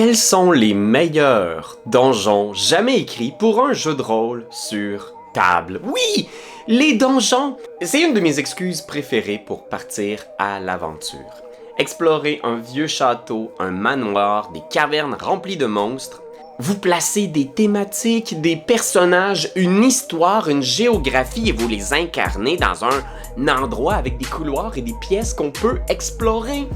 Quels sont les meilleurs donjons jamais écrits pour un jeu de rôle sur table? Oui! Les donjons! C'est une de mes excuses préférées pour partir à l'aventure. Explorer un vieux château, un manoir, des cavernes remplies de monstres. Vous placez des thématiques, des personnages, une histoire, une géographie et vous les incarnez dans un endroit avec des couloirs et des pièces qu'on peut explorer.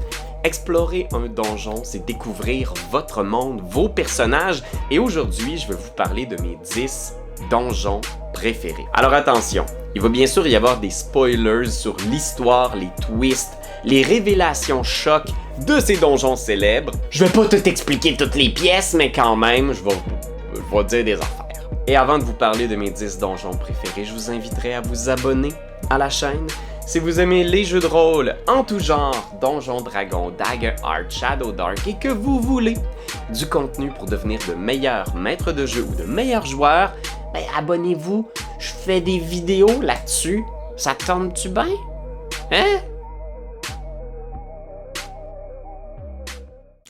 Explorer un donjon, c'est découvrir votre monde, vos personnages, et aujourd'hui, je vais vous parler de mes 10 donjons préférés. Alors attention, il va bien sûr y avoir des spoilers sur l'histoire, les twists, les révélations chocs de ces donjons célèbres. Je vais pas tout expliquer toutes les pièces, mais quand même, je vais dire des affaires. Et avant de vous parler de mes 10 donjons préférés, je vous inviterai à vous abonner à la chaîne. Si vous aimez les jeux de rôle en tout genre, Donjons Dragons, Daggerheart, Shadow Dark, et que vous voulez du contenu pour devenir de meilleurs maîtres de jeu ou de meilleurs joueurs, ben abonnez-vous, je fais des vidéos là-dessus. Ça te tente-tu bien? Hein?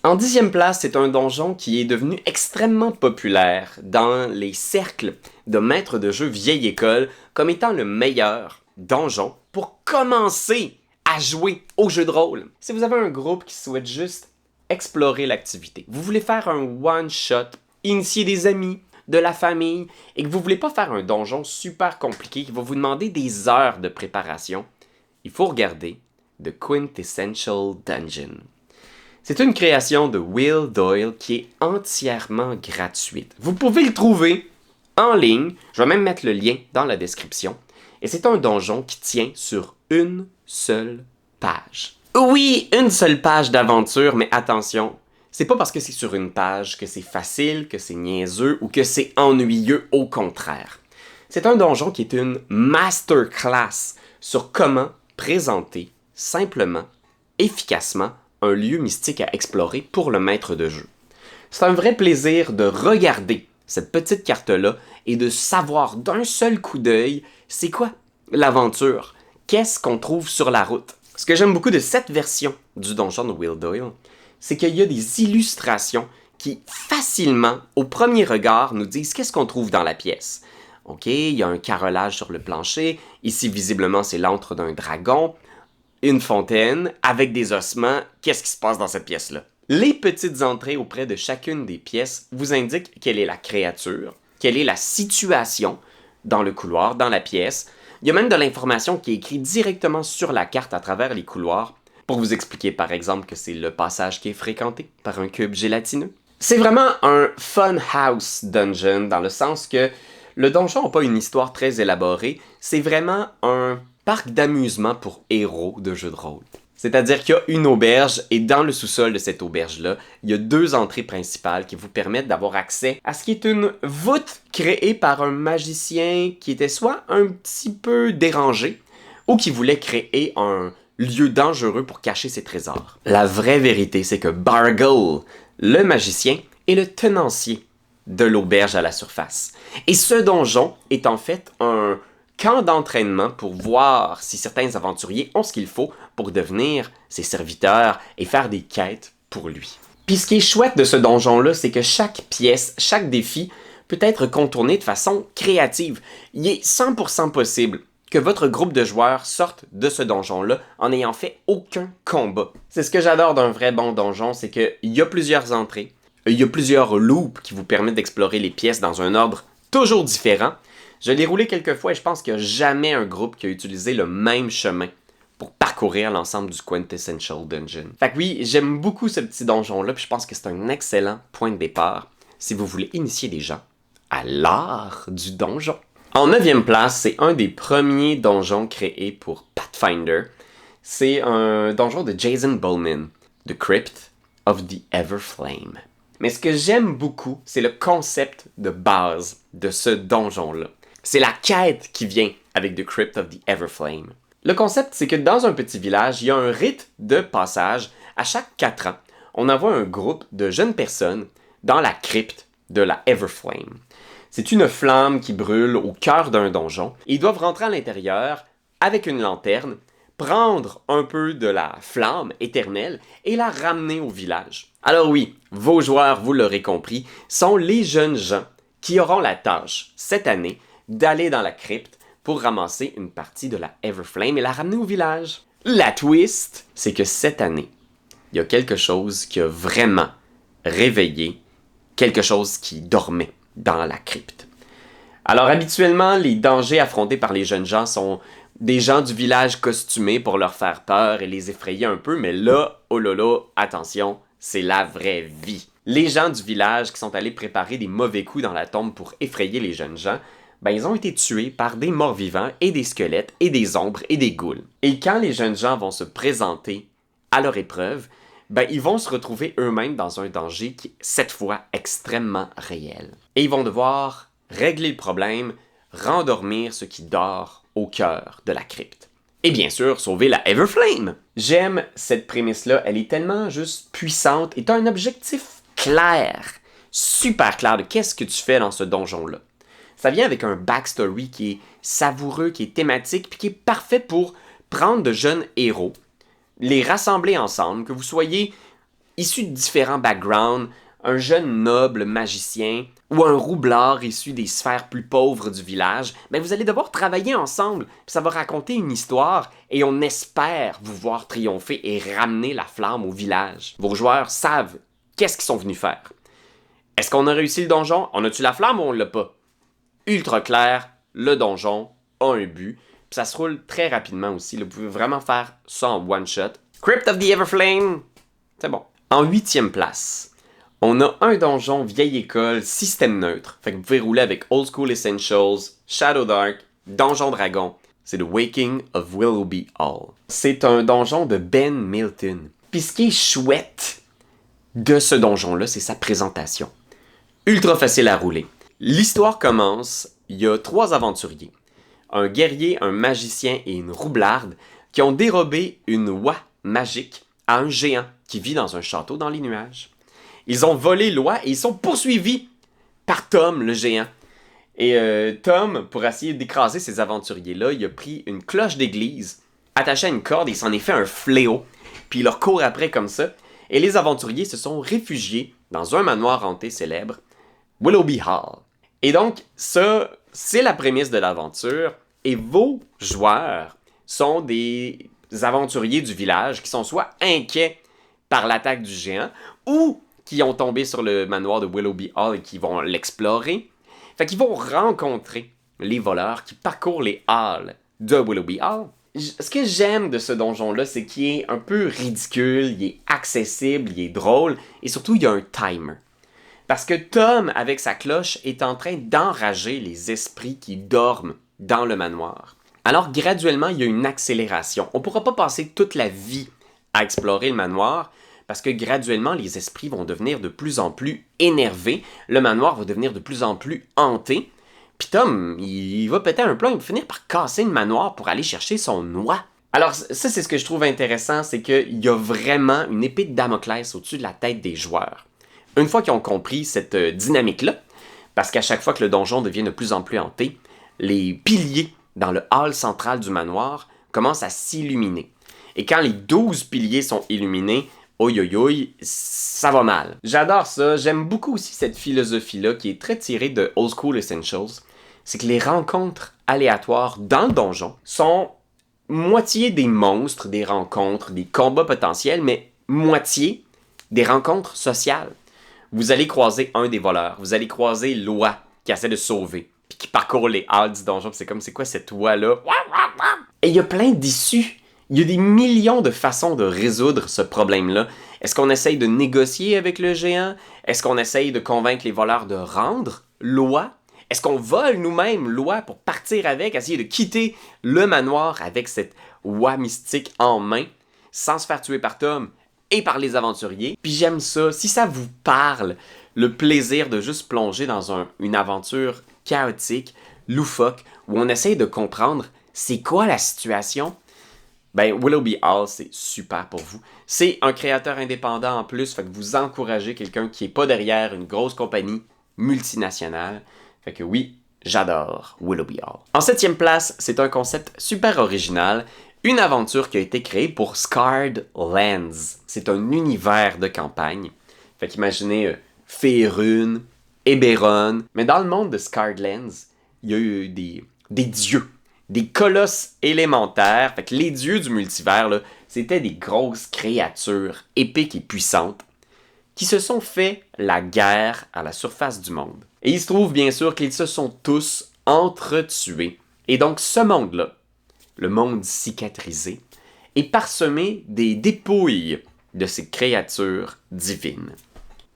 En 10e place, c'est un donjon qui est devenu extrêmement populaire dans les cercles de maîtres de jeu vieille école comme étant le meilleur donjon pour commencer à jouer au jeu de rôle. Si vous avez un groupe qui souhaite juste explorer l'activité, vous voulez faire un one-shot, initier des amis, de la famille, et que vous voulez pas faire un donjon super compliqué qui va vous demander des heures de préparation, il faut regarder The Quintessential Dungeon. C'est une création de Will Doyle qui est entièrement gratuite. Vous pouvez le trouver en ligne, je vais même mettre le lien dans la description. Et c'est un donjon qui tient sur une seule page. Oui, une seule page d'aventure, mais attention, c'est pas parce que c'est sur une page que c'est facile, que c'est niaiseux ou que c'est ennuyeux, au contraire. C'est un donjon qui est une masterclass sur comment présenter simplement, efficacement, un lieu mystique à explorer pour le maître de jeu. C'est un vrai plaisir de regarder cette petite carte-là et de savoir d'un seul coup d'œil c'est quoi l'aventure, qu'est-ce qu'on trouve sur la route. Ce que j'aime beaucoup de cette version du donjon de Will Doyle, c'est qu'il y a des illustrations qui facilement, au premier regard, nous disent qu'est-ce qu'on trouve dans la pièce. Ok, il y a un carrelage sur le plancher, ici visiblement c'est l'antre d'un dragon, une fontaine avec des ossements, qu'est-ce qui se passe dans cette pièce-là? Les petites entrées auprès de chacune des pièces vous indiquent quelle est la créature, quelle est la situation dans le couloir, dans la pièce. Il y a même de l'information qui est écrite directement sur la carte à travers les couloirs pour vous expliquer par exemple que c'est le passage qui est fréquenté par un cube gélatineux. C'est vraiment un fun house dungeon dans le sens que le donjon n'a pas une histoire très élaborée, c'est vraiment un parc d'amusement pour héros de jeux de rôle. C'est-à-dire qu'il y a une auberge et dans le sous-sol de cette auberge-là, il y a 2 entrées principales qui vous permettent d'avoir accès à ce qui est une voûte créée par un magicien qui était soit un petit peu dérangé ou qui voulait créer un lieu dangereux pour cacher ses trésors. La vraie vérité, c'est que Bargle, le magicien, est le tenancier de l'auberge à la surface. Et ce donjon est en fait un camp d'entraînement pour voir si certains aventuriers ont ce qu'il faut pour devenir ses serviteurs et faire des quêtes pour lui. Puis ce qui est chouette de ce donjon-là, c'est que chaque pièce, chaque défi peut être contourné de façon créative. Il est 100% possible que votre groupe de joueurs sorte de ce donjon-là en n'ayant fait aucun combat. C'est ce que j'adore d'un vrai bon donjon, c'est qu'il y a plusieurs entrées, il y a plusieurs loops qui vous permettent d'explorer les pièces dans un ordre toujours différent. Je l'ai roulé quelques fois et je pense qu'il n'y a jamais un groupe qui a utilisé le même chemin pour parcourir l'ensemble du Quintessential Dungeon. Fait que oui, j'aime beaucoup ce petit donjon-là, puis je pense que c'est un excellent point de départ si vous voulez initier des gens à l'art du donjon. En 9e place, c'est un des premiers donjons créés pour Pathfinder. C'est un donjon de Jason Bowman, The Crypt of the Everflame. Mais ce que j'aime beaucoup, c'est le concept de base de ce donjon-là. C'est la quête qui vient avec The Crypt of the Everflame. Le concept, c'est que dans un petit village, il y a un rite de passage. À chaque 4 ans, on envoie un groupe de jeunes personnes dans la crypte de la Everflame. C'est une flamme qui brûle au cœur d'un donjon. Ils doivent rentrer à l'intérieur avec une lanterne, prendre un peu de la flamme éternelle et la ramener au village Alors oui, vos joueurs, vous l'aurez compris, sont les jeunes gens qui auront la tâche, cette année, d'aller dans la crypte pour ramasser une partie de la Everflame et la ramener au village. La twist, c'est que cette année, il y a quelque chose qui a vraiment réveillé quelque chose qui dormait dans la crypte. Alors habituellement, les dangers affrontés par les jeunes gens sont des gens du village costumés pour leur faire peur et les effrayer un peu, mais là, oh là là, attention, c'est la vraie vie. Les gens du village qui sont allés préparer des mauvais coups dans la tombe pour effrayer les jeunes gens, ben ils ont été tués par des morts-vivants et des squelettes et des ombres et des ghouls. Et quand les jeunes gens vont se présenter à leur épreuve, ben ils vont se retrouver eux-mêmes dans un danger qui est cette fois extrêmement réel. Et ils vont devoir régler le problème, rendormir ce qui dort au cœur de la crypte. Et bien sûr, sauver la Everflame. J'aime cette prémisse-là, elle est tellement juste puissante et t'as un objectif clair, super clair de qu'est-ce que tu fais dans ce donjon-là. Ça vient avec un backstory qui est savoureux, qui est thématique, puis qui est parfait pour prendre de jeunes héros, les rassembler ensemble, que vous soyez issus de différents backgrounds, un jeune noble magicien ou un roublard issu des sphères plus pauvres du village, ben vous allez devoir travailler ensemble. Puis ça va raconter une histoire et on espère vous voir triompher et ramener la flamme au village. Vos joueurs savent qu'est-ce qu'ils sont venus faire. Est-ce qu'on a réussi le donjon? On a-tu la flamme ou on l'a pas? Ultra clair, le donjon a un but. Puis ça se roule très rapidement aussi. Là, vous pouvez vraiment faire ça en one shot. Crypt of the Everflame, c'est bon. En 8e place, on a un donjon vieille école, système neutre. Fait que vous pouvez rouler avec Old School Essentials, Shadow Dark, Donjon Dragon. C'est The Waking of Willoughby Hall. C'est un donjon de Ben Milton. Puis ce qui est chouette de ce donjon-là, c'est sa présentation. Ultra facile à rouler. L'histoire commence, il y a 3 aventuriers. Un guerrier, un magicien et une roublarde qui ont dérobé une oie magique à un géant qui vit dans un château dans les nuages. Ils ont volé l'oie et ils sont poursuivis par Tom, le géant. Et Tom, pour essayer d'écraser ces aventuriers-là, il a pris une cloche d'église, attaché à une corde et il s'en est fait un fléau. Puis il leur court après comme ça. Et les aventuriers se sont réfugiés dans un manoir hanté célèbre, Willoughby Hall. Et donc, ça, c'est la prémisse de l'aventure. Et vos joueurs sont des aventuriers du village qui sont soit inquiets par l'attaque du géant ou qui ont tombé sur le manoir de Willoughby Hall et qui vont l'explorer. Fait qu'ils vont rencontrer les voleurs qui parcourent les halls de Willoughby Hall. Ce que j'aime de ce donjon-là, c'est qu'il est un peu ridicule, il est accessible, il est drôle et surtout il y a un timer. Parce que Tom, avec sa cloche, est en train d'enrager les esprits qui dorment dans le manoir. Alors graduellement, il y a une accélération. On ne pourra pas passer toute la vie à explorer le manoir, parce que graduellement, les esprits vont devenir de plus en plus énervés, le manoir va devenir de plus en plus hanté, puis Tom, il va péter un plomb, il va finir par casser le manoir pour aller chercher son oie. Alors ça, c'est ce que je trouve intéressant, c'est qu'il y a vraiment une épée de Damoclès au-dessus de la tête des joueurs. Une fois qu'ils ont compris cette dynamique-là, parce qu'à chaque fois que le donjon devient de plus en plus hanté, les piliers dans le hall central du manoir commencent à s'illuminer. Et quand les 12 piliers sont illuminés, oi oi oi, ça va mal. J'adore ça, j'aime beaucoup aussi cette philosophie-là qui est très tirée de Old School Essentials. C'est que les rencontres aléatoires dans le donjon sont moitié des monstres, des rencontres, des combats potentiels, mais moitié des rencontres sociales. Vous allez croiser un des voleurs, vous allez croiser l'oie qui essaie de sauver, puis qui parcourt les halls du donjon, c'est comme, c'est quoi cette oie-là? Et il y a plein d'issues. Il y a des millions de façons de résoudre ce problème-là. Est-ce qu'on essaye de négocier avec le géant? Est-ce qu'on essaye de convaincre les voleurs de rendre l'oie? Est-ce qu'on vole nous-mêmes l'oie pour partir avec, essayer de quitter le manoir avec cette oie mystique en main, sans se faire tuer par Tom et par les aventuriers? Puis j'aime ça. Si ça vous parle, le plaisir de juste plonger dans une aventure chaotique, loufoque, où on essaye de comprendre c'est quoi la situation, ben Willoughby Hall, c'est super pour vous. C'est un créateur indépendant en plus, fait que vous encouragez quelqu'un qui est pas derrière une grosse compagnie multinationale. Fait que oui, j'adore Willoughby Hall. En 7e place, c'est un concept super original, une aventure qui a été créée pour Scarred Lands. C'est un univers de campagne. Fait qu'imaginez Faerûn, Eberron. Mais dans le monde de Scarred Lands, il y a eu des dieux, des colosses élémentaires. Fait que les dieux du multivers, là, c'était des grosses créatures épiques et puissantes qui se sont fait la guerre à la surface du monde. Et il se trouve bien sûr qu'ils se sont tous entretués. Et donc ce monde-là, le monde cicatrisé, est parsemé des dépouilles de ces créatures divines.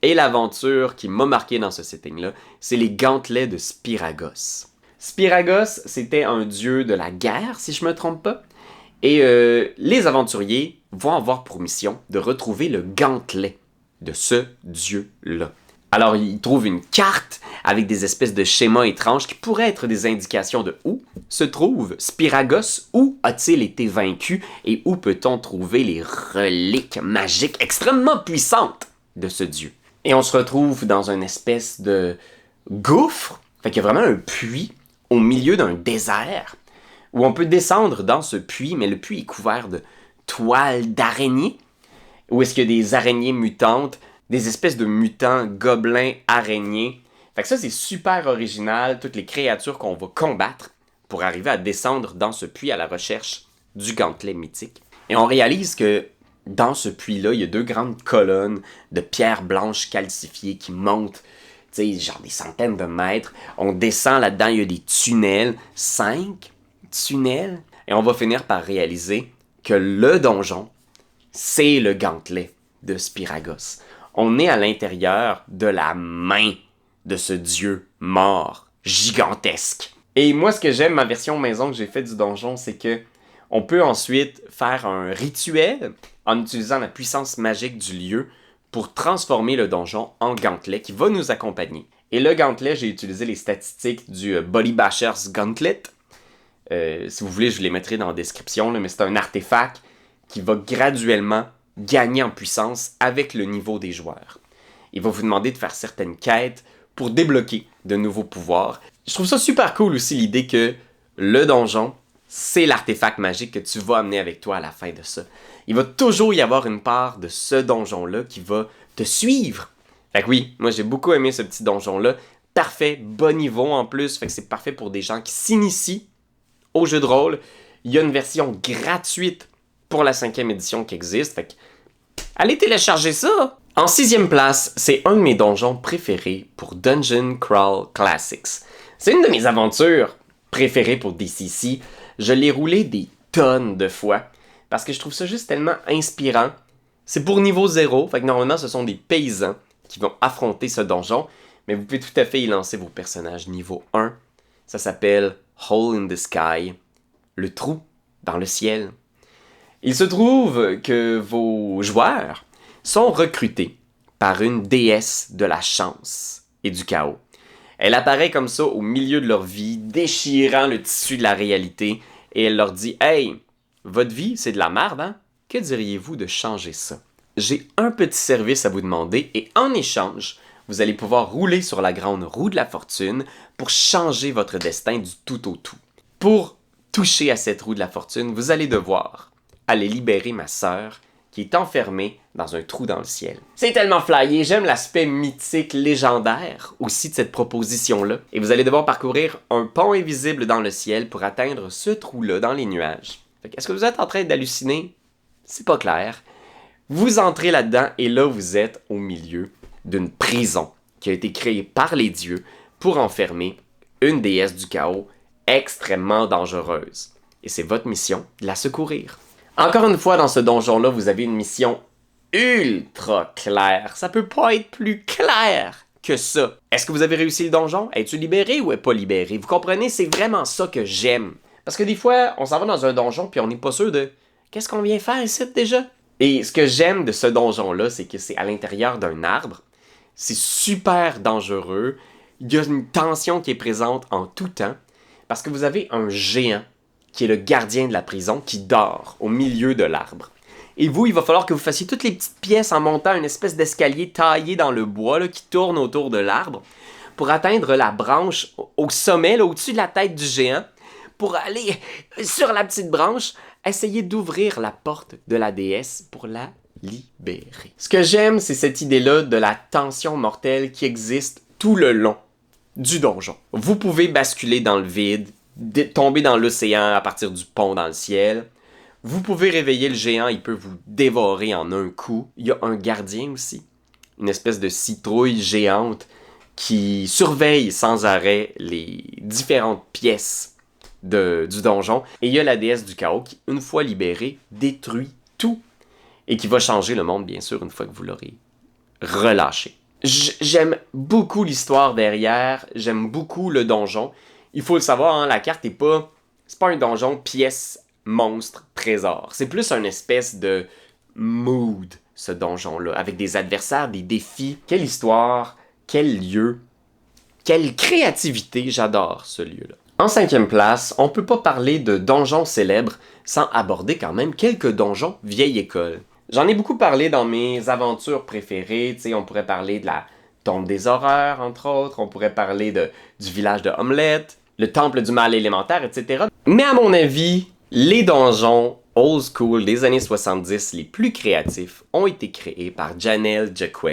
Et l'aventure qui m'a marqué dans ce setting-là, c'est les gantelets de Spyragos. Spyragos, c'était un dieu de la guerre, si je me trompe pas. Et les aventuriers vont avoir pour mission de retrouver le gantelet de ce dieu-là. Alors, ils trouvent une carte avec des espèces de schémas étranges qui pourraient être des indications de où se trouve Spyragos, où a-t-il été vaincu et où peut-on trouver les reliques magiques extrêmement puissantes de ce dieu. Et on se retrouve dans une espèce de gouffre, fait qu'il y a vraiment un puits au milieu d'un désert où on peut descendre dans ce puits, mais le puits est couvert de toiles d'araignées, où est-ce qu'il y a des araignées mutantes, des espèces de mutants gobelins araignées. Fait que ça, c'est super original, toutes les créatures qu'on va combattre pour arriver à descendre dans ce puits à la recherche du gantelet mythique. Et on réalise que dans ce puits-là, il y a 2 grandes colonnes de pierres blanches calcifiées qui montent, tu sais, genre des centaines de mètres. On descend là-dedans, il y a des tunnels, 5 tunnels, et on va finir par réaliser que le donjon, c'est le gantelet de Spyragos. On est à l'intérieur de la main de ce dieu mort, gigantesque. Et moi, ce que j'aime, ma version maison que j'ai faite du donjon, c'est que on peut ensuite faire un rituel en utilisant la puissance magique du lieu pour transformer le donjon en gantelet qui va nous accompagner. Et le gantelet, j'ai utilisé les statistiques du Body Basher's Gauntlet. Si vous voulez, je les mettrai dans la description, là, mais c'est un artefact qui va graduellement gagner en puissance avec le niveau des joueurs. Il va vous demander de faire certaines quêtes pour débloquer de nouveaux pouvoirs. Je trouve ça super cool aussi l'idée que le donjon, c'est l'artefact magique que tu vas amener avec toi à la fin de ça. Il va toujours y avoir une part de ce donjon-là qui va te suivre. Fait que oui, moi j'ai beaucoup aimé ce petit donjon-là. Parfait, bon niveau en plus, fait que c'est parfait pour des gens qui s'initient au jeu de rôle. Il y a une version gratuite pour la 5e édition qui existe, fait que allez télécharger ça! En 6e place, c'est un de mes donjons préférés pour Dungeon Crawl Classics. C'est une de mes aventures préférées pour DCC. Je l'ai roulé des tonnes de fois parce que je trouve ça juste tellement inspirant. C'est pour niveau 0, fait que normalement ce sont des paysans qui vont affronter ce donjon, mais vous pouvez tout à fait y lancer vos personnages niveau 1. Ça s'appelle Hole in the Sky, le trou dans le ciel. Il se trouve que vos joueurs sont recrutés par une déesse de la chance et du chaos. Elle apparaît comme ça au milieu de leur vie, déchirant le tissu de la réalité, et elle leur dit « Hey, votre vie, c'est de la merde, hein? Que diriez-vous de changer ça? J'ai un petit service à vous demander, et en échange, vous allez pouvoir rouler sur la grande roue de la fortune pour changer votre destin du tout au tout. Pour toucher à cette roue de la fortune, vous allez devoir aller libérer ma sœur, qui est enfermée dans un trou dans le ciel. » C'est tellement flyé, j'aime l'aspect mythique, légendaire aussi de cette proposition-là. Et vous allez devoir parcourir un pont invisible dans le ciel pour atteindre ce trou-là dans les nuages. Est-ce que vous êtes en train d'halluciner? C'est pas clair. Vous entrez là-dedans et là vous êtes au milieu d'une prison qui a été créée par les dieux pour enfermer une déesse du chaos extrêmement dangereuse. Et c'est votre mission de la secourir. Encore une fois, dans ce donjon-là, vous avez une mission ultra claire. Ça peut pas être plus clair que ça. Est-ce que vous avez réussi le donjon? Es-tu libéré ou est pas libéré? Vous comprenez? C'est vraiment ça que j'aime. Parce que des fois, on s'en va dans un donjon puis on n'est pas sûr de qu'est-ce qu'on vient faire ici déjà? Et ce que j'aime de ce donjon-là, c'est que c'est à l'intérieur d'un arbre. C'est super dangereux. Il y a une tension qui est présente en tout temps. Parce que vous avez un géant qui est le gardien de la prison, qui dort au milieu de l'arbre. Et vous, il va falloir que vous fassiez toutes les petites pièces en montant une espèce d'escalier taillé dans le bois là, qui tourne autour de l'arbre pour atteindre la branche au sommet, là, au-dessus de la tête du géant, pour aller sur la petite branche, essayer d'ouvrir la porte de la déesse pour la libéré. Ce que j'aime, c'est cette idée-là de la tension mortelle qui existe tout le long du donjon. Vous pouvez basculer dans le vide, tomber dans l'océan à partir du pont dans le ciel. Vous pouvez réveiller le géant, il peut vous dévorer en un coup. Il y a un gardien aussi, une espèce de citrouille géante qui surveille sans arrêt les différentes pièces du donjon. Et il y a la déesse du chaos qui, une fois libérée, détruit tout et qui va changer le monde, bien sûr, une fois que vous l'aurez relâché. J'aime beaucoup l'histoire derrière, j'aime beaucoup le donjon. Il faut le savoir, hein, la carte c'est pas un donjon pièce, monstre, trésor. C'est plus une espèce de mood, ce donjon-là, avec des adversaires, des défis. Quelle histoire, quel lieu, quelle créativité, j'adore ce lieu-là. En 5e place, on peut pas parler de donjons célèbres sans aborder quand même quelques donjons vieille école. J'en ai beaucoup parlé dans mes aventures préférées, tu sais, on pourrait parler de la Tombe des Horreurs, entre autres, on pourrait parler du village de Omelette, le Temple du Mal élémentaire, etc. Mais à mon avis, les donjons old school des années 70 les plus créatifs ont été créés par Janelle Jacques.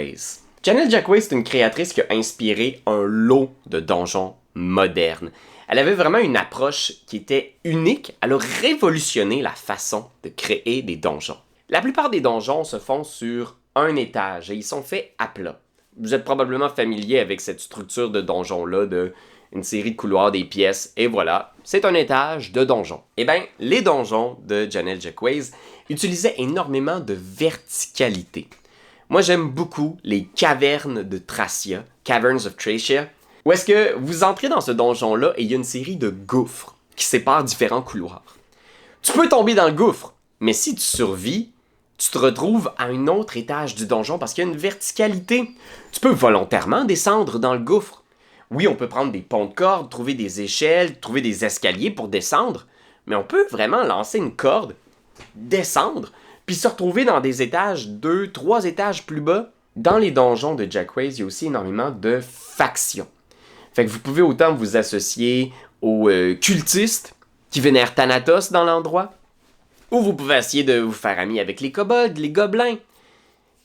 Janelle Jacques est une créatrice qui a inspiré un lot de donjons modernes. Elle avait vraiment une approche qui était unique, elle a révolutionné la façon de créer des donjons. La plupart des donjons se font sur un étage et ils sont faits à plat. Vous êtes probablement familier avec cette structure de donjon-là, de une série de couloirs, des pièces, et voilà, c'est un étage de donjon. Eh bien, les donjons de Janelle Jacques utilisaient énormément de verticalité. Moi, j'aime beaucoup les cavernes de Thracia, Caverns of Thracia, où est-ce que vous entrez dans ce donjon-là et il y a une série de gouffres qui séparent différents couloirs. Tu peux tomber dans le gouffre, mais si tu survis, tu te retrouves à un autre étage du donjon parce qu'il y a une verticalité. Tu peux volontairement descendre dans le gouffre. Oui, on peut prendre des ponts de corde, trouver des échelles, trouver des escaliers pour descendre, mais on peut vraiment lancer une corde, descendre, puis se retrouver dans des étages 2, 3 étages plus bas. Dans les donjons de Jacques il y a aussi énormément de factions. Fait que vous pouvez autant vous associer aux cultistes qui vénèrent Thanatos dans l'endroit, ou vous pouvez essayer de vous faire ami avec les kobolds, les gobelins.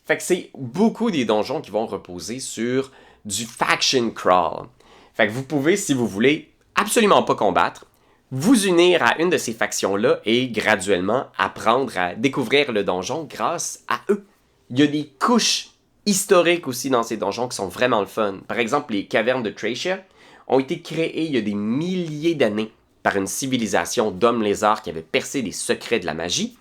Fait que c'est beaucoup des donjons qui vont reposer sur du faction crawl. Fait que vous pouvez, si vous voulez, absolument pas combattre, vous unir à une de ces factions-là et graduellement apprendre à découvrir le donjon grâce à eux. Il y a des couches historiques aussi dans ces donjons qui sont vraiment le fun. Par exemple, les cavernes de Thracia ont été créées il y a des milliers d'années par une civilisation d'hommes lézards qui avait percé des secrets de la magie.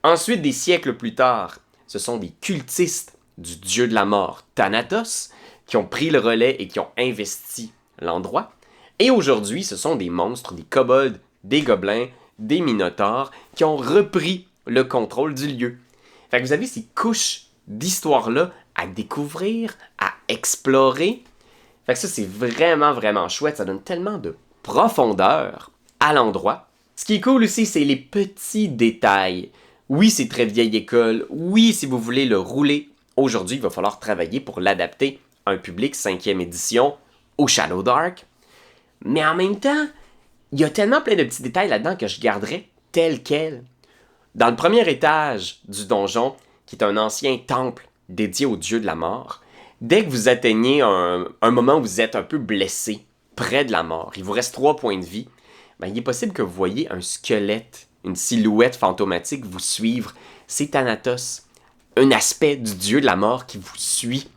Ensuite, des siècles plus tard, ce sont des cultistes du dieu de la mort, Thanatos, qui ont pris le relais et qui ont investi l'endroit. Et aujourd'hui, ce sont des monstres, des kobolds, des gobelins, des minotaures, qui ont repris le contrôle du lieu. Fait que vous avez ces couches d'histoire-là à découvrir, à explorer. Fait que ça, c'est vraiment, vraiment chouette. Ça donne tellement de profondeur à l'endroit. Ce qui est cool aussi, c'est les petits détails. Oui, c'est très vieille école. Oui, si vous voulez le rouler, aujourd'hui, il va falloir travailler pour l'adapter à un public 5e édition au Shadow Dark. Mais en même temps, il y a tellement plein de petits détails là-dedans que je garderais tel quel. Dans le premier étage du donjon, qui est un ancien temple dédié au dieu de la mort, dès que vous atteignez un moment où vous êtes un peu blessé, près de la mort, il vous reste 3 points de vie, ben, il est possible que vous voyez un squelette, une silhouette fantomatique vous suivre. C'est Thanatos, un aspect du dieu de la mort qui vous suit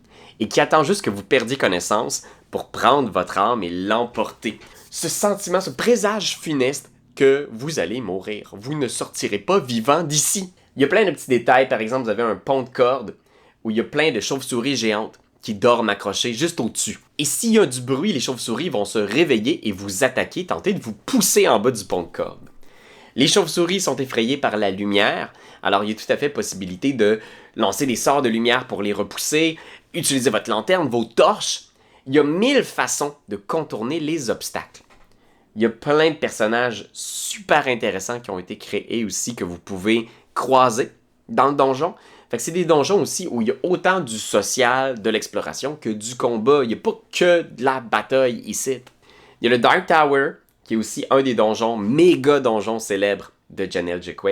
et qui attend juste que vous perdiez connaissance pour prendre votre âme et l'emporter. Ce sentiment, ce présage funeste que vous allez mourir. Vous ne sortirez pas vivant d'ici. Il y a plein de petits détails. Par exemple, vous avez un pont de corde où il y a plein de chauves-souris géantes qui dorment accrochées juste au-dessus. Et s'il y a du bruit, les chauves-souris vont se réveiller et vous attaquer, tenter de vous pousser en bas du pont de corde. Les chauves-souris sont effrayées par la lumière, alors il y a tout à fait possibilité de lancer des sorts de lumière pour les repousser, utiliser votre lanterne, vos torches. Il y a 1000 façons de contourner les obstacles. Il y a plein de personnages super intéressants qui ont été créés aussi que vous pouvez croiser dans le donjon. Fait que c'est des donjons aussi où il y a autant du social, de l'exploration que du combat. Il n'y a pas que de la bataille ici. Il y a le Dark Tower, qui est aussi un des donjons, méga donjons célèbres de Janelle Jacques.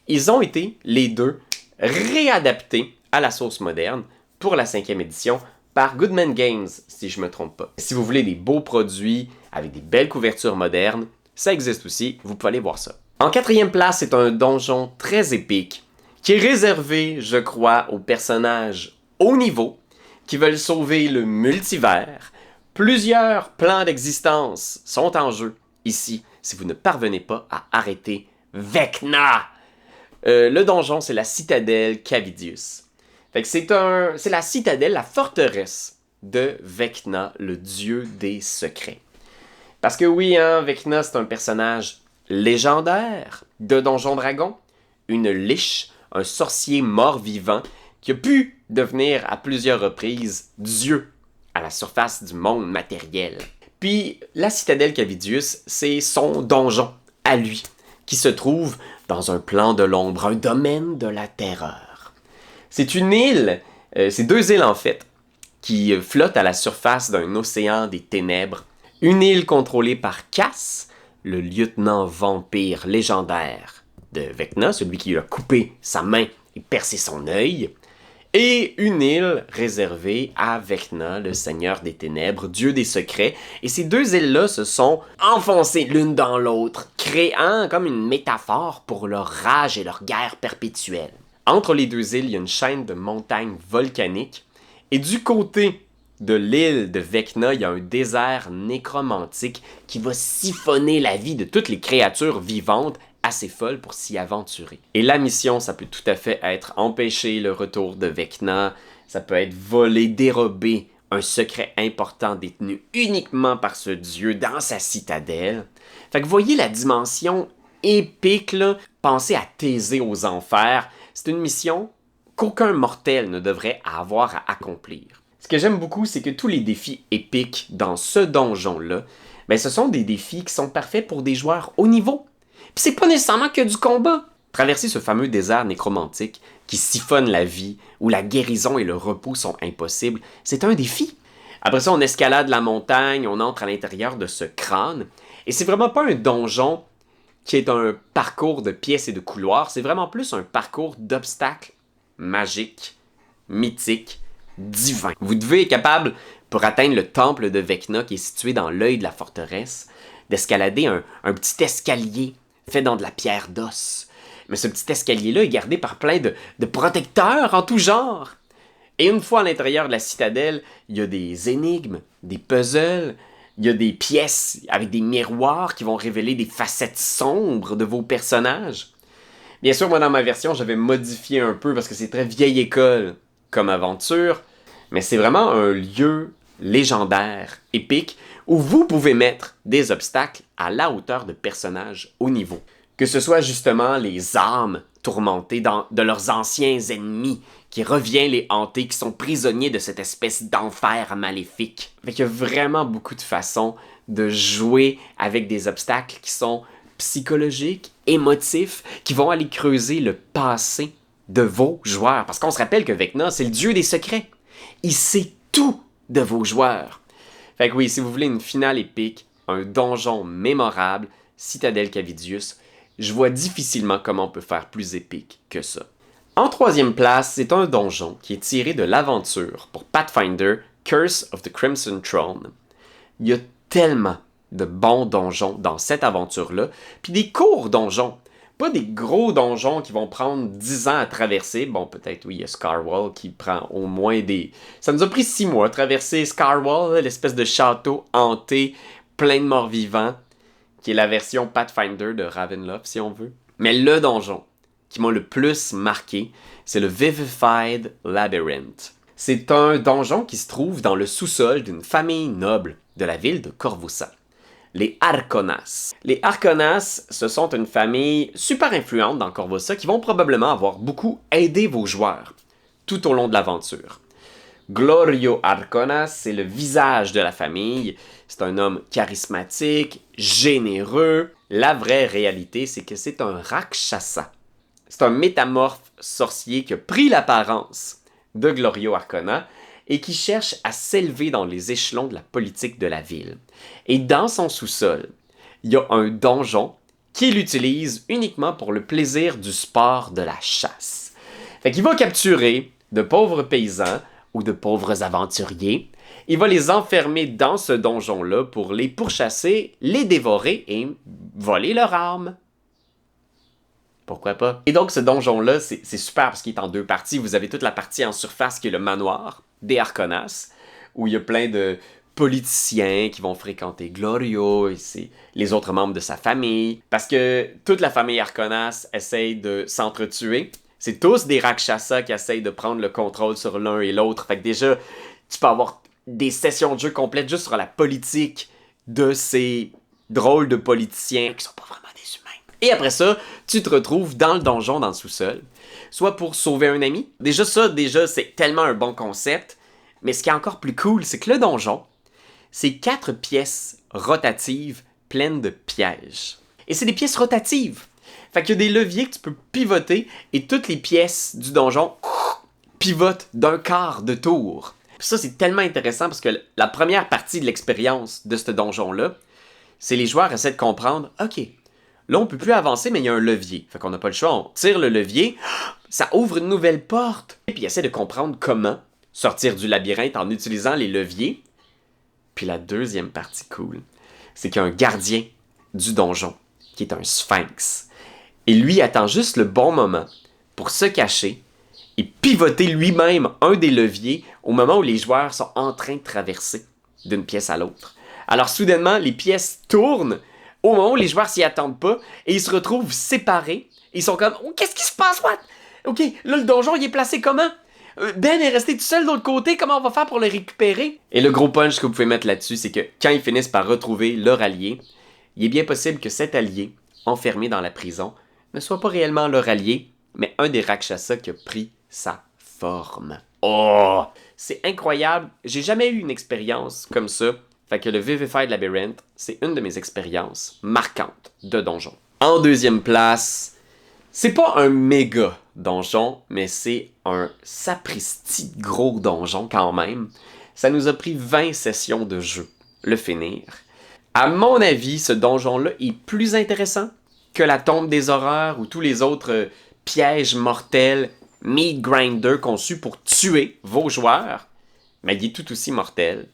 Ils ont été, les deux, réadapté à la sauce moderne pour la 5e édition par Goodman Games, si je me trompe pas. Si vous voulez des beaux produits avec des belles couvertures modernes, ça existe aussi, vous pouvez aller voir ça. En 4e place, c'est un donjon très épique qui est réservé, je crois, aux personnages haut niveau qui veulent sauver le multivers. Plusieurs plans d'existence sont en jeu ici si vous ne parvenez pas à arrêter Vecna. Le donjon, c'est la citadelle Cavidius. Fait que c'est la citadelle, la forteresse de Vecna, le dieu des secrets. Parce que oui, hein, Vecna, c'est un personnage légendaire de Donjon Dragon, une liche, un sorcier mort-vivant qui a pu devenir à plusieurs reprises Dieu à la surface du monde matériel. Puis la citadelle Cavidius, c'est son donjon à lui, qui se trouve dans un plan de l'ombre, un domaine de la terreur. C'est une île, c'est 2 îles en fait, qui flottent à la surface d'un océan des ténèbres. Une île contrôlée par Cass, le lieutenant vampire légendaire de Vecna, celui qui lui a coupé sa main et percé son œil, et une île réservée à Vecna, le seigneur des ténèbres, dieu des secrets. Et ces 2 îles-là se sont enfoncées l'une dans l'autre, créant comme une métaphore pour leur rage et leur guerre perpétuelle. Entre les 2 îles, il y a une chaîne de montagnes volcaniques, et du côté de l'île de Vecna, il y a un désert nécromantique qui va siphonner la vie de toutes les créatures vivantes assez folles pour s'y aventurer. Et la mission, ça peut tout à fait être empêcher le retour de Vecna, ça peut être voler, dérober un secret important détenu uniquement par ce dieu dans sa citadelle. Fait que voyez la dimension épique, là. Pensez à Thésée aux enfers. C'est une mission qu'aucun mortel ne devrait avoir à accomplir. Ce que j'aime beaucoup, c'est que tous les défis épiques dans ce donjon-là, ce sont des défis qui sont parfaits pour des joueurs haut niveau. Puis c'est pas nécessairement que du combat. Traverser ce fameux désert nécromantique qui siphonne la vie, où la guérison et le repos sont impossibles, c'est un défi. Après ça, on escalade la montagne, on entre à l'intérieur de ce crâne, et c'est vraiment pas un donjon qui est un parcours de pièces et de couloirs, c'est vraiment plus un parcours d'obstacles magiques, mythiques, divins. Vous devez être capable, pour atteindre le temple de Vecna qui est situé dans l'œil de la forteresse, d'escalader un petit escalier fait dans de la pierre d'os. Mais ce petit escalier-là est gardé par plein de protecteurs en tout genre. Et une fois à l'intérieur de la citadelle, il y a des énigmes, des puzzles, il y a des pièces avec des miroirs qui vont révéler des facettes sombres de vos personnages. Bien sûr, moi dans ma version, j'avais modifié un peu parce que c'est très vieille école comme aventure, mais c'est vraiment un lieu légendaire, épique, où vous pouvez mettre des obstacles à la hauteur de personnages haut niveau. Que ce soit justement les âmes tourmentées de leurs anciens ennemis qui reviennent les hanter, qui sont prisonniers de cette espèce d'enfer maléfique. Fait qu'il y a vraiment beaucoup de façons de jouer avec des obstacles qui sont psychologiques, émotifs, qui vont aller creuser le passé de vos joueurs. Parce qu'on se rappelle que Vecna, c'est le dieu des secrets. Il sait tout de vos joueurs. Fait que oui, si vous voulez une finale épique, un donjon mémorable, Citadelle Cavidius, je vois difficilement comment on peut faire plus épique que ça. En 3e place, c'est un donjon qui est tiré de l'aventure pour Pathfinder Curse of the Crimson Throne. Il y a tellement de bons donjons dans cette aventure-là, puis des courts donjons. Pas des gros donjons qui vont prendre 10 ans à traverser. Bon, peut-être, oui, il y a Scarwall qui prend au moins des... Ça nous a pris 6 mois à traverser Scarwall, l'espèce de château hanté, plein de morts vivants, qui est la version Pathfinder de Ravenloft, si on veut. Mais le donjon qui m'a le plus marqué, c'est le Vivified Labyrinth. C'est un donjon qui se trouve dans le sous-sol d'une famille noble de la ville de Corvosa. Les Arconas. Les Arconas, ce sont une famille super influente dans Corvosa qui vont probablement avoir beaucoup aidé vos joueurs tout au long de l'aventure. Glorio Arconas, c'est le visage de la famille. C'est un homme charismatique, généreux. La vraie réalité, c'est que c'est un Rakshasa. C'est un métamorphe sorcier qui a pris l'apparence de Glorio Arcona et qui cherche à s'élever dans les échelons de la politique de la ville. Et dans son sous-sol, il y a un donjon qu'il utilise uniquement pour le plaisir du sport de la chasse. Fait qu'il va capturer de pauvres paysans ou de pauvres aventuriers. Il va les enfermer dans ce donjon-là pour les pourchasser, les dévorer et voler leurs armes. Pourquoi pas? Et donc ce donjon-là, c'est super parce qu'il est en deux parties. Vous avez toute la partie en surface qui est le manoir des Harkonnas, où il y a plein de politiciens qui vont fréquenter Glorio et les autres membres de sa famille. Parce que toute la famille Harkonnas essaye de s'entretuer. C'est tous des Rakshasas qui essayent de prendre le contrôle sur l'un et l'autre. Fait que déjà, tu peux avoir des sessions de jeu complètes juste sur la politique de ces drôles de politiciens qui sont pas vraiment des humains. Et après ça, tu te retrouves dans le donjon, dans le sous-sol, soit pour sauver un ami. Déjà, c'est tellement un bon concept. Mais ce qui est encore plus cool, c'est que le donjon, c'est 4 pièces rotatives pleines de pièges. Et c'est des pièces rotatives. Fait qu'il y a des leviers que tu peux pivoter et toutes les pièces du donjon pivotent d'un quart de tour. Puis ça, c'est tellement intéressant parce que la première partie de l'expérience de ce donjon-là, c'est les joueurs essaient de comprendre, OK, là, on peut plus avancer, mais il y a un levier. Fait qu'on n'a pas le choix, on tire le levier, ça ouvre une nouvelle porte. Et puis, ils essaient de comprendre comment sortir du labyrinthe en utilisant les leviers. Puis la deuxième partie cool, c'est qu'il y a un gardien du donjon, qui est un sphinx. Et lui attend juste le bon moment pour se cacher et pivoter lui-même un des leviers au moment où les joueurs sont en train de traverser d'une pièce à l'autre. Alors soudainement, les pièces tournent au moment où les joueurs s'y attendent pas et ils se retrouvent séparés. Ils sont comme oh, « Qu'est-ce qui se passe, what? Ok, là le donjon il est placé comment? Ben est resté tout seul de l'autre côté, comment on va faire pour le récupérer? » Et le gros punch que vous pouvez mettre là-dessus, c'est que quand ils finissent par retrouver leur allié, il est bien possible que cet allié, enfermé dans la prison, ne soit pas réellement leur allié, mais un des Rakshasas qui a pris sa forme. Oh! C'est incroyable, j'ai jamais eu une expérience comme ça. Fait que le Vivified Labyrinth, c'est une de mes expériences marquantes de donjon. En deuxième place, c'est pas un méga donjon, mais c'est un sapristi gros donjon quand même. Ça nous a pris 20 sessions de jeu, le finir. À mon avis, ce donjon-là est plus intéressant que la tombe des horreurs ou tous les autres pièges mortels meat grinder conçus pour tuer vos joueurs, mais il est tout aussi mortel.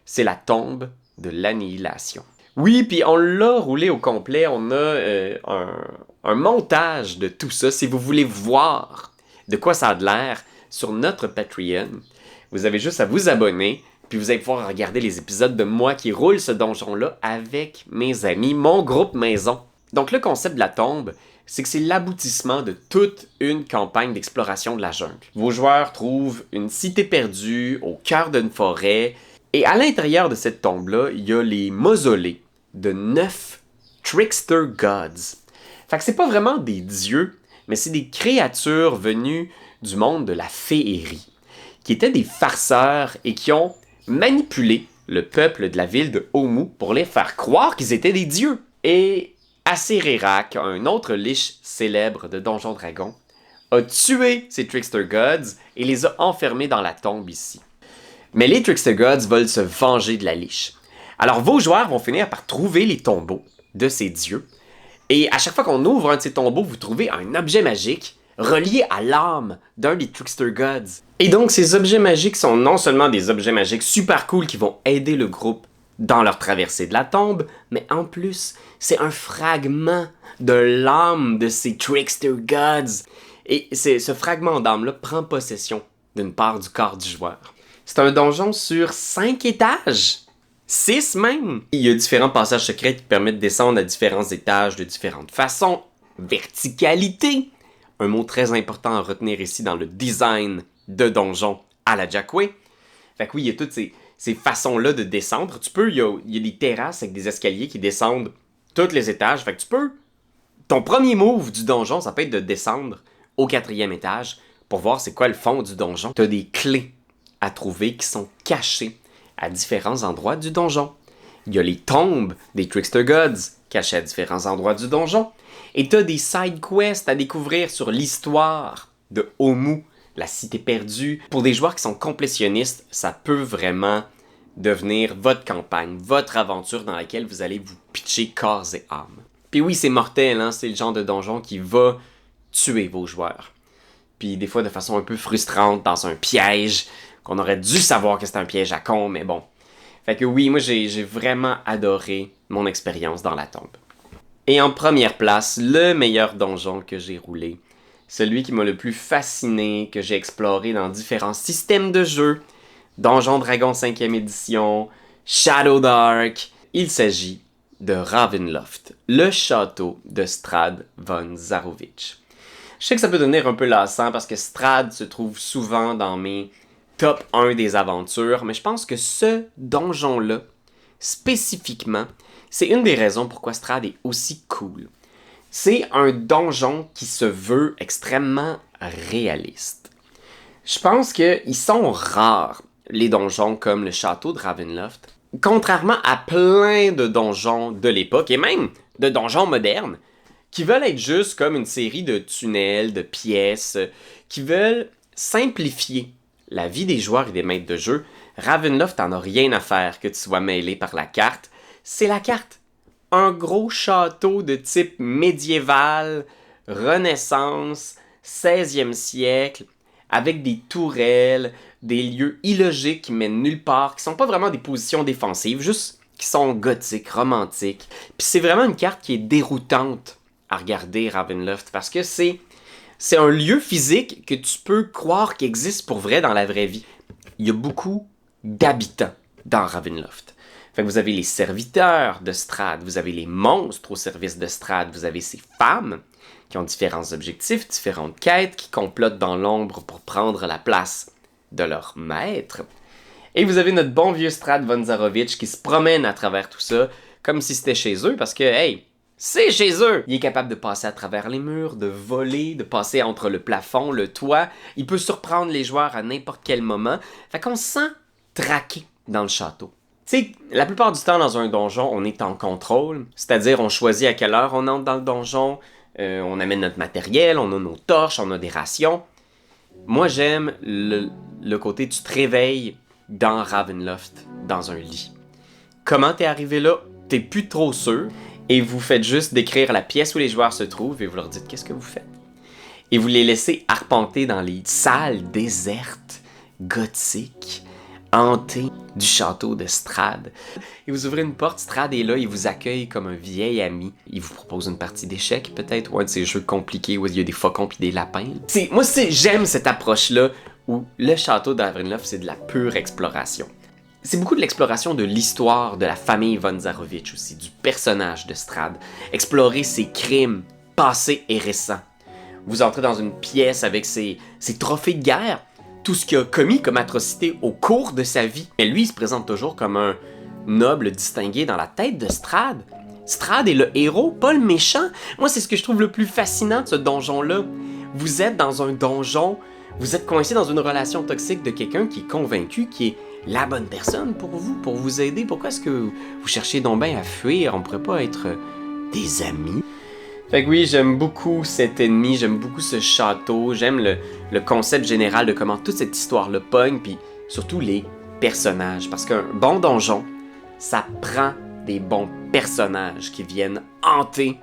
C'est la tombe de l'annihilation. Oui, puis on l'a roulé au complet, on a un montage de tout ça. Si vous voulez voir de quoi ça a de l'air sur notre Patreon, vous avez juste à vous abonner, puis vous allez pouvoir regarder les épisodes de moi qui roule ce donjon-là avec mes amis, mon groupe maison. Donc le concept de la tombe, c'est que c'est l'aboutissement de toute une campagne d'exploration de la jungle. Vos joueurs trouvent une cité perdue au cœur d'une forêt, et à l'intérieur de cette tombe-là, il y a les mausolées de 9 trickster gods. Fait que c'est pas vraiment des dieux, mais c'est des créatures venues du monde de la féerie, qui étaient des farceurs et qui ont manipulé le peuple de la ville de Omu pour les faire croire qu'ils étaient des dieux. Et Acererak, un autre lich célèbre de Donjon Dragon, a tué ces trickster gods et les a enfermés dans la tombe ici. Mais les trickster gods veulent se venger de la liche. Alors vos joueurs vont finir par trouver les tombeaux de ces dieux. Et à chaque fois qu'on ouvre un de ces tombeaux, vous trouvez un objet magique relié à l'âme d'un des trickster gods. Et donc ces objets magiques sont non seulement des objets magiques super cool qui vont aider le groupe dans leur traversée de la tombe, mais en plus, c'est un fragment de l'âme de ces trickster gods. Et ce fragment d'âme-là prend possession d'une part du corps du joueur. C'est un donjon sur 5 étages. 6 même! Il y a différents passages secrets qui permettent de descendre à différents étages de différentes façons. Verticalité! Un mot très important à retenir ici dans le design de donjon à la Jackway. Fait que oui, il y a toutes ces façons-là de descendre. Il y a des terrasses avec des escaliers qui descendent tous les étages. Fait que tu peux... Ton premier move du donjon, ça peut être de descendre au 4e étage pour voir c'est quoi le fond du donjon. Tu as des clés à trouver qui sont cachées à différents endroits du donjon. Il y a les tombes des Trickster Gods cachées à différents endroits du donjon. Et tu as des side quests à découvrir sur l'histoire de Omu, la cité perdue. Pour des joueurs qui sont complétionnistes, ça peut vraiment devenir votre campagne, votre aventure dans laquelle vous allez vous pitcher corps et âme. Puis oui, c'est mortel, hein? C'est le genre de donjon qui va tuer vos joueurs. puis des fois de façon un peu frustrante dans un piège, qu'on aurait dû savoir que c'était un piège à con, mais bon. Fait que oui, moi j'ai vraiment adoré mon expérience dans la tombe. Et en première place, le meilleur donjon que j'ai roulé. Celui qui m'a le plus fasciné, que j'ai exploré dans différents systèmes de jeu. Donjon Dragon 5e édition, Shadow Dark. Il s'agit de Ravenloft, le château de Strahd von Zarovich. Je sais que ça peut devenir un peu lassant parce que Strahd se trouve souvent dans mes top 1 des aventures, mais je pense que ce donjon-là, spécifiquement, c'est une des raisons pourquoi Strahd est aussi cool. C'est un donjon qui se veut extrêmement réaliste. Je pense qu'ils sont rares, les donjons comme le château de Ravenloft, contrairement à plein de donjons de l'époque, et même de donjons modernes, qui veulent être juste comme une série de tunnels, de pièces, qui veulent simplifier la vie des joueurs et des maîtres de jeu. Ravenloft en a rien à faire que tu sois mêlé par la carte. C'est la carte. Un gros château de type médiéval, Renaissance, 16e siècle, avec des tourelles, des lieux illogiques qui mènent nulle part, qui sont pas vraiment des positions défensives, juste qui sont gothiques, romantiques. Puis c'est vraiment une carte qui est déroutante à regarder, Ravenloft, parce que c'est un lieu physique que tu peux croire qu'il existe pour vrai dans la vraie vie. Il y a beaucoup d'habitants dans Ravenloft. Fait que vous avez les serviteurs de Strahd, vous avez les monstres au service de Strahd, vous avez ces femmes qui ont différents objectifs, différentes quêtes, qui complotent dans l'ombre pour prendre la place de leur maître. Et vous avez notre bon vieux Strahd von Zarovich qui se promène à travers tout ça, comme si c'était chez eux, parce que, hey, c'est chez eux! Il est capable de passer à travers les murs, de voler, de passer entre le plafond, le toit. Il peut surprendre les joueurs à n'importe quel moment. Fait qu'on se sent traqué dans le château. Tu sais, la plupart du temps dans un donjon, on est en contrôle. C'est-à-dire, on choisit à quelle heure on entre dans le donjon, on amène notre matériel, on a nos torches, on a des rations. Moi, j'aime le côté tu te réveilles dans Ravenloft, dans un lit. Comment t'es arrivé là? T'es plus trop sûr. Et vous faites juste décrire la pièce où les joueurs se trouvent et vous leur dites qu'est-ce que vous faites. Et vous les laissez arpenter dans les salles désertes, gothiques, hantées du château de Strahd. Et vous ouvrez une porte, Strahd est là, il vous accueille comme un vieil ami. Il vous propose une partie d'échecs peut-être, ou un de ces jeux compliqués où il y a des faucons puis des lapins. Moi, j'aime cette approche-là où le château d'Ravenloft, c'est de la pure exploration. C'est beaucoup de l'exploration de l'histoire de la famille von Zarovich aussi, du personnage de Strahd. Explorer ses crimes, passés et récents. Vous entrez dans une pièce avec ses trophées de guerre, tout ce qu'il a commis comme atrocité au cours de sa vie. Mais lui, il se présente toujours comme un noble distingué dans la tête de Strahd. Strahd est le héros, pas le méchant. Moi, c'est ce que je trouve le plus fascinant de ce donjon-là. Vous êtes dans un donjon, vous êtes coincé dans une relation toxique de quelqu'un qui est convaincu, qui est la bonne personne pour vous aider. Pourquoi est-ce que vous cherchez donc bien à fuir? On pourrait pas être des amis? Fait que oui, j'aime beaucoup cet ennemi, j'aime beaucoup ce château, j'aime le concept général de comment toute cette histoire-là pogne, puis surtout les personnages. Parce qu'un bon donjon, ça prend des bons personnages qui viennent hanter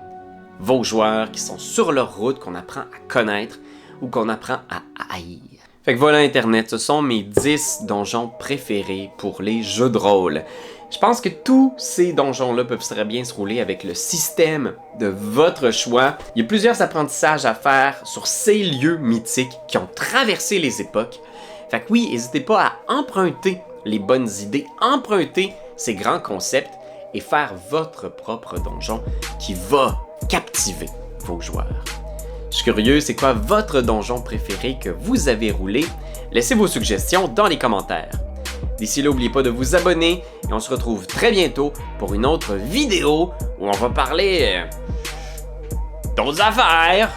vos joueurs, qui sont sur leur route, qu'on apprend à connaître ou qu'on apprend à haïr. Fait que voilà Internet, ce sont mes 10 donjons préférés pour les jeux de rôle. Je pense que tous ces donjons-là peuvent très bien se rouler avec le système de votre choix. Il y a plusieurs apprentissages à faire sur ces lieux mythiques qui ont traversé les époques. Fait que oui, n'hésitez pas à emprunter les bonnes idées, emprunter ces grands concepts et faire votre propre donjon qui va captiver vos joueurs. Je suis curieux, c'est quoi votre donjon préféré que vous avez roulé? Laissez vos suggestions dans les commentaires. D'ici là, n'oubliez pas de vous abonner et on se retrouve très bientôt pour une autre vidéo où on va parler d'autres affaires.